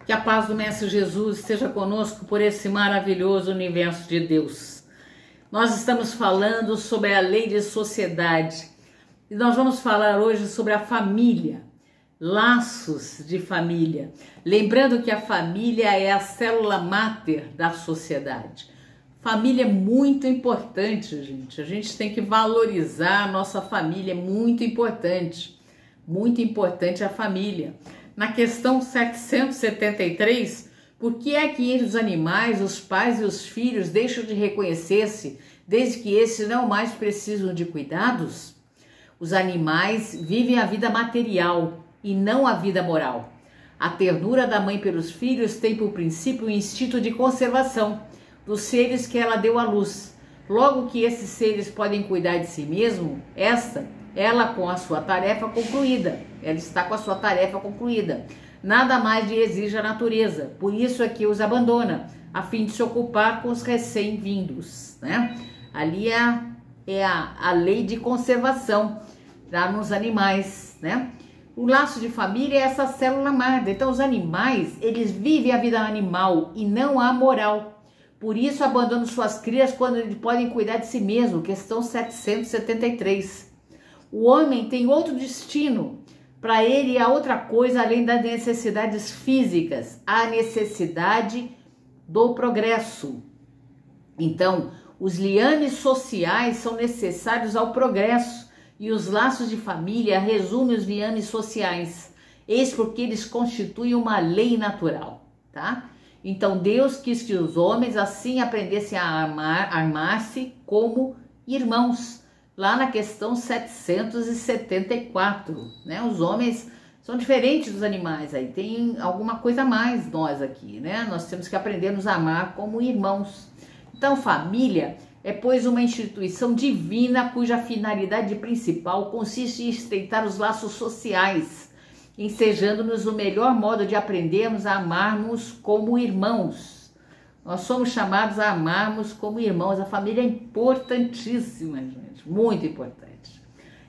Que a paz do Mestre Jesus esteja conosco por esse maravilhoso universo de Deus. Nós estamos falando sobre a lei de sociedade e nós vamos falar hoje sobre a família, laços de família. Lembrando que a família é a célula máter da sociedade. Família é muito importante, gente. A gente tem que valorizar a nossa família, é muito importante. Muito importante a família. Na questão 773, por que é que entre os animais, os pais e os filhos deixam de reconhecer-se, desde que esses não mais precisam de cuidados? Os animais vivem a vida material e não a vida moral. A ternura da mãe pelos filhos tem por princípio o instinto de conservação dos seres que ela deu à luz. Logo que esses seres podem cuidar de si mesmo, ela com a sua tarefa concluída. Ela está com a sua tarefa concluída. Nada mais lhe exige a natureza. Por isso é que os abandona, a fim de se ocupar com os recém-vindos, né? Ali é a lei de conservação lá nos animais, né? O laço de família é essa célula máter. Então os animais, eles vivem a vida animal e não a moral. Por isso abandonam suas crias quando eles podem cuidar de si mesmo. Questão 773. O homem tem outro destino. Para ele há outra coisa além das necessidades físicas. A necessidade do progresso. Então, os liames sociais são necessários ao progresso. E os laços de família resumem os liames sociais. Eis porque eles constituem uma lei natural, tá? Então Deus quis que os homens assim aprendessem a armar-se como irmãos. Lá na questão 774, né? Os homens são diferentes dos animais, aí tem alguma coisa a mais nós aqui, né? Nós temos que aprender a nos amar como irmãos. Então família é, pois, uma instituição divina cuja finalidade principal consiste em estreitar os laços sociais, ensejando-nos o melhor modo de aprendermos a amarmos como irmãos. Nós somos chamados a amarmos como irmãos. A família é importantíssima, gente, muito importante.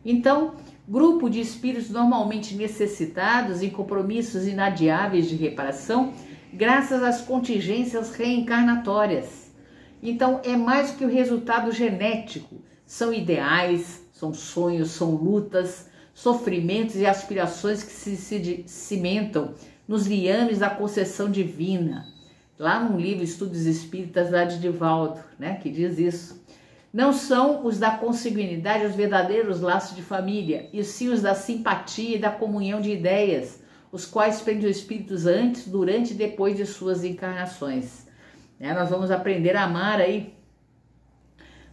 Então, grupo de espíritos normalmente necessitados em compromissos inadiáveis de reparação, graças às contingências reencarnatórias. Então, é mais que o resultado genético. São ideais, são sonhos, são lutas, sofrimentos e aspirações que se cimentam nos liames da concessão divina. Lá no livro Estudos Espíritas, lá de Divaldo, né, que diz isso. Não são os da consanguinidade os verdadeiros laços de família, e sim os da simpatia e da comunhão de ideias, os quais prendem os espíritos antes, durante e depois de suas encarnações. Nós vamos aprender a amar aí.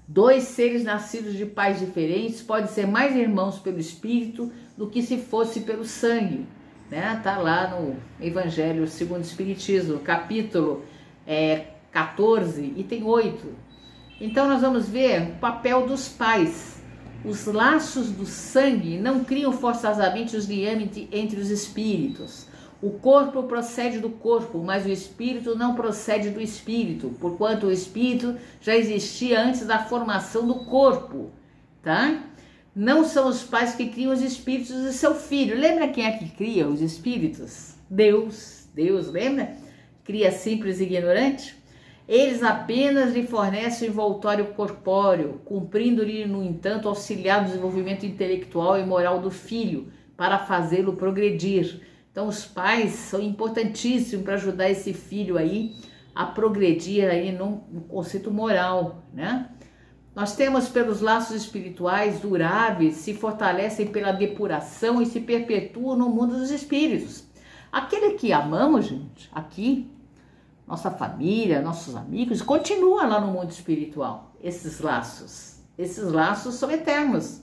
Dois seres nascidos de pais diferentes podem ser mais irmãos pelo espírito do que se fosse pelo sangue, né? Tá lá no Evangelho segundo o Espiritismo, capítulo 14, e tem 8. Então nós vamos ver o papel dos pais. Os laços do sangue não criam forçosamente os liames entre os espíritos. O corpo procede do corpo, mas o espírito não procede do espírito, porquanto o espírito já existia antes da formação do corpo, tá? Não são os pais que criam os espíritos de seu filho. Lembra quem é que cria os espíritos? Deus, lembra? Cria simples e ignorante? Eles apenas lhe fornecem o envoltório corpóreo, cumprindo-lhe, no entanto, auxiliar no desenvolvimento intelectual e moral do filho, para fazê-lo progredir. Então os pais são importantíssimos para ajudar esse filho aí a progredir aí no conceito moral, né? Nós temos pelos laços espirituais duráveis, se fortalecem pela depuração e se perpetuam no mundo dos espíritos. Aquele que amamos, gente, aqui, nossa família, nossos amigos, continua lá no mundo espiritual. Esses laços são eternos.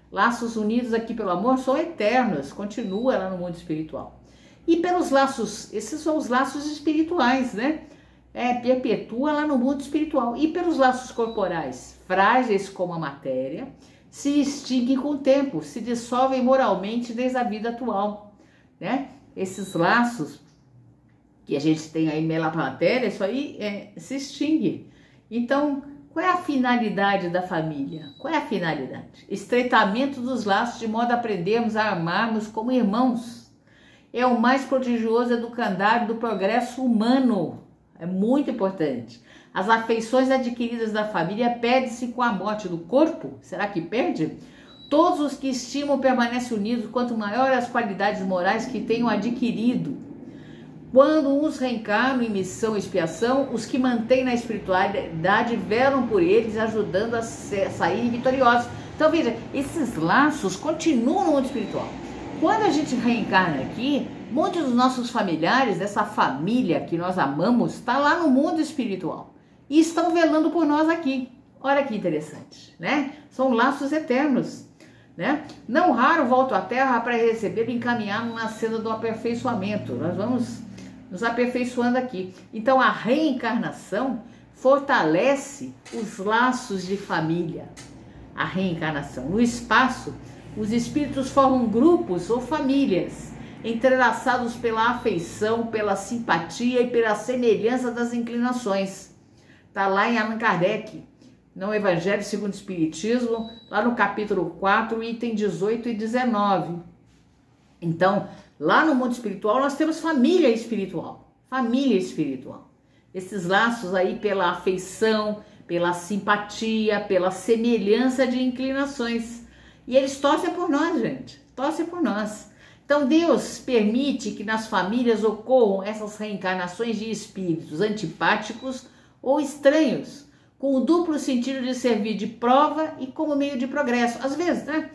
Laços unidos aqui pelo amor são eternos, continua lá no mundo espiritual. E pelos laços, esses são os laços espirituais, né? Perpetua lá no mundo espiritual. E pelos laços corporais, frágeis como a matéria, se extinguem com o tempo, se dissolvem moralmente desde a vida atual, né? Esses laços que a gente tem aí pela matéria, isso aí se extingue. Então, qual é a finalidade da família? Qual é a finalidade? Estreitamento dos laços de modo a aprendermos a amarmos como irmãos. é o mais prodigioso educandário do progresso humano. É muito importante. As afeições adquiridas da família perdem-se com a morte do corpo. Será que perde? Todos os que estimam permanecem unidos, quanto maiores as qualidades morais que tenham adquirido. Quando uns reencarnam em missão e expiação, os que mantêm na espiritualidade velam por eles, ajudando a sair vitoriosos. Então veja, esses laços continuam no mundo espiritual. Quando a gente reencarna aqui, muitos dos nossos familiares, dessa família que nós amamos, está lá no mundo espiritual. E estão velando por nós aqui. Olha que interessante, né? São laços eternos, né? Não raro volto à Terra para receber e encaminhar na cena do aperfeiçoamento. Nós vamos nos aperfeiçoando aqui. Então a reencarnação fortalece os laços de família. A reencarnação. No espaço, os espíritos formam grupos ou famílias, entrelaçados pela afeição, pela simpatia e pela semelhança das inclinações. Está lá em Allan Kardec, no Evangelho segundo o Espiritismo, lá no capítulo 4, item 18 e 19. Então, lá no mundo espiritual, nós temos família espiritual. Família espiritual. Esses laços aí pela afeição, pela simpatia, pela semelhança de inclinações. E eles torcem por nós, gente. Torcem por nós. Então, Deus permite que nas famílias ocorram essas reencarnações de espíritos antipáticos ou estranhos, com o duplo sentido de servir de prova e como meio de progresso. Às vezes, né?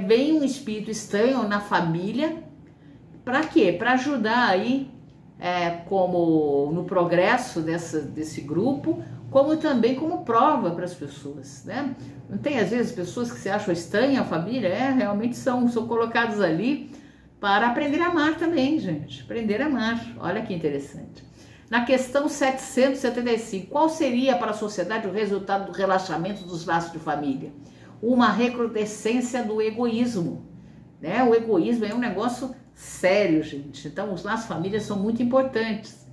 Vem um espírito estranho na família, para quê? Para ajudar aí, como no progresso desse grupo, como também como prova para as pessoas, né? Não tem, às vezes, pessoas que se acham estranhas à família? Realmente são colocados ali para aprender a amar também, gente. Aprender a amar. Olha que interessante. Na questão 775, qual seria para a sociedade o resultado do relaxamento dos laços de família? Uma recrudescência do egoísmo, né? O egoísmo é um negócio sério, gente. Então, os laços de família são muito importantes.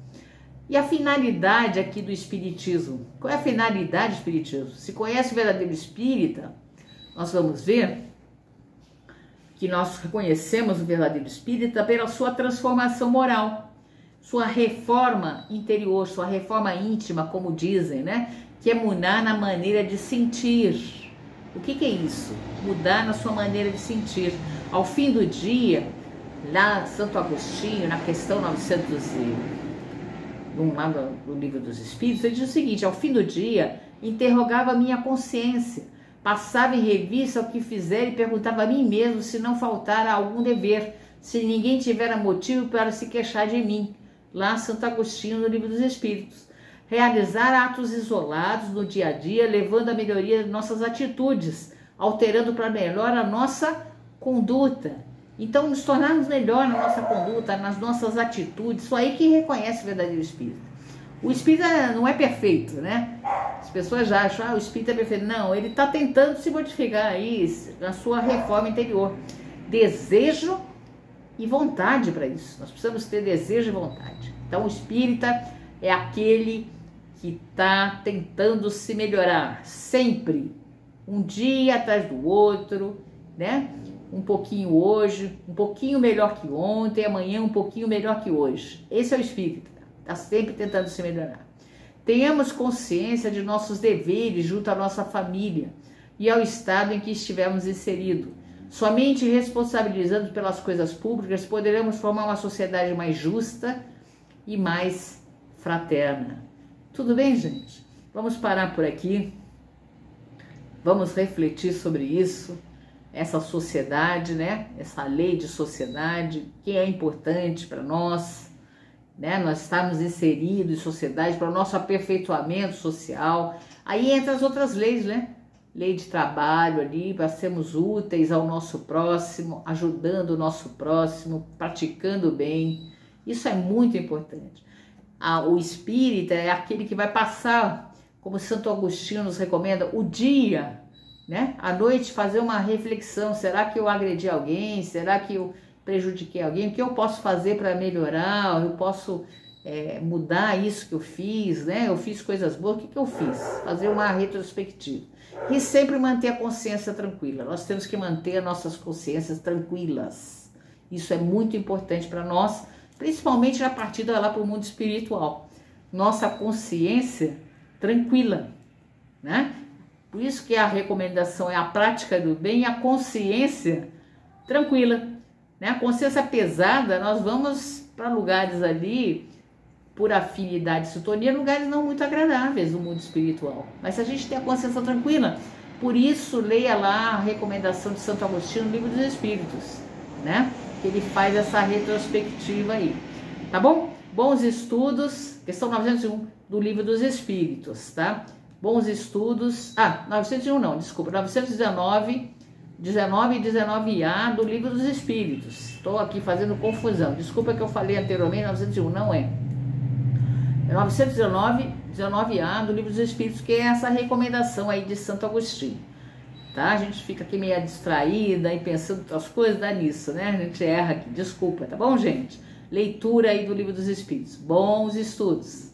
E a finalidade aqui do espiritismo? Qual é a finalidade do espiritismo? Se conhece o verdadeiro espírita, nós vamos ver que nós reconhecemos o verdadeiro espírita pela sua transformação moral, sua reforma interior, sua reforma íntima, como dizem, né? Que é mudar na maneira de sentir. O que é isso? Mudar na sua maneira de sentir. Ao fim do dia, lá Santo Agostinho, na questão 901, lá no Livro dos Espíritos, ele diz o seguinte: ao fim do dia, interrogava a minha consciência, passava em revista o que fizer e perguntava a mim mesmo se não faltara algum dever, se ninguém tivera motivo para se queixar de mim. Lá Santo Agostinho, no Livro dos Espíritos. Realizar atos isolados no dia a dia, levando à melhoria de nossas atitudes, alterando para melhor a nossa conduta. Então, nos tornarmos melhor na nossa conduta, nas nossas atitudes, isso aí que reconhece o verdadeiro espírito. O espírita não é perfeito, né? As pessoas já acham, o espírita é perfeito. Não, ele está tentando se modificar aí na sua reforma interior. Desejo e vontade para isso. Nós precisamos ter desejo e vontade. Então, o espírita é aquele que está tentando se melhorar sempre, um dia atrás do outro, né? Um pouquinho hoje, um pouquinho melhor que ontem, amanhã um pouquinho melhor que hoje. Esse é o espírita, está sempre tentando se melhorar. Tenhamos consciência de nossos deveres junto à nossa família e ao estado em que estivermos inseridos. Somente responsabilizando pelas coisas públicas poderemos formar uma sociedade mais justa e mais fraterna. Tudo bem, gente? Vamos parar por aqui. Vamos refletir sobre isso, essa sociedade, né? Essa lei de sociedade, que é importante para nós, né? Nós estamos inseridos em sociedade para o nosso aperfeiçoamento social. Aí entra as outras leis, né? Lei de trabalho ali, para sermos úteis ao nosso próximo, ajudando o nosso próximo, praticando o bem. Isso é muito importante. O espírita é aquele que vai passar, como Santo Agostinho nos recomenda, o dia, né? À noite fazer uma reflexão. Será que eu agredi alguém? Será que eu prejudiquei alguém? O que eu posso fazer para melhorar? Eu posso mudar isso que eu fiz, né? Eu fiz coisas boas, o que eu fiz? Fazer uma retrospectiva. E sempre manter a consciência tranquila. Nós temos que manter as nossas consciências tranquilas. Isso é muito importante para nós, principalmente a partida lá para o mundo espiritual. Nossa consciência tranquila, né? Por isso que a recomendação é a prática do bem e a consciência tranquila, né? A consciência pesada, nós vamos para lugares ali, por afinidade e sintonia, lugares não muito agradáveis no mundo espiritual. Mas se a gente tem a consciência tranquila, por isso leia lá a recomendação de Santo Agostinho no Livro dos Espíritos, né? Que ele faz essa retrospectiva aí, tá bom? Bons estudos, questão 901 do Livro dos Espíritos, tá? Bons estudos, 901 não, desculpa, 919, 19 e 19A do Livro dos Espíritos. Estou aqui fazendo confusão, desculpa que eu falei anteriormente, 901, não é. É 919, 19A do Livro dos Espíritos, que é essa recomendação aí de Santo Agostinho, tá? A gente fica aqui meio distraída e pensando outras coisas, dá nisso, né? A gente erra aqui, desculpa, tá bom, gente? Leitura aí do Livro dos Espíritos. Bons estudos!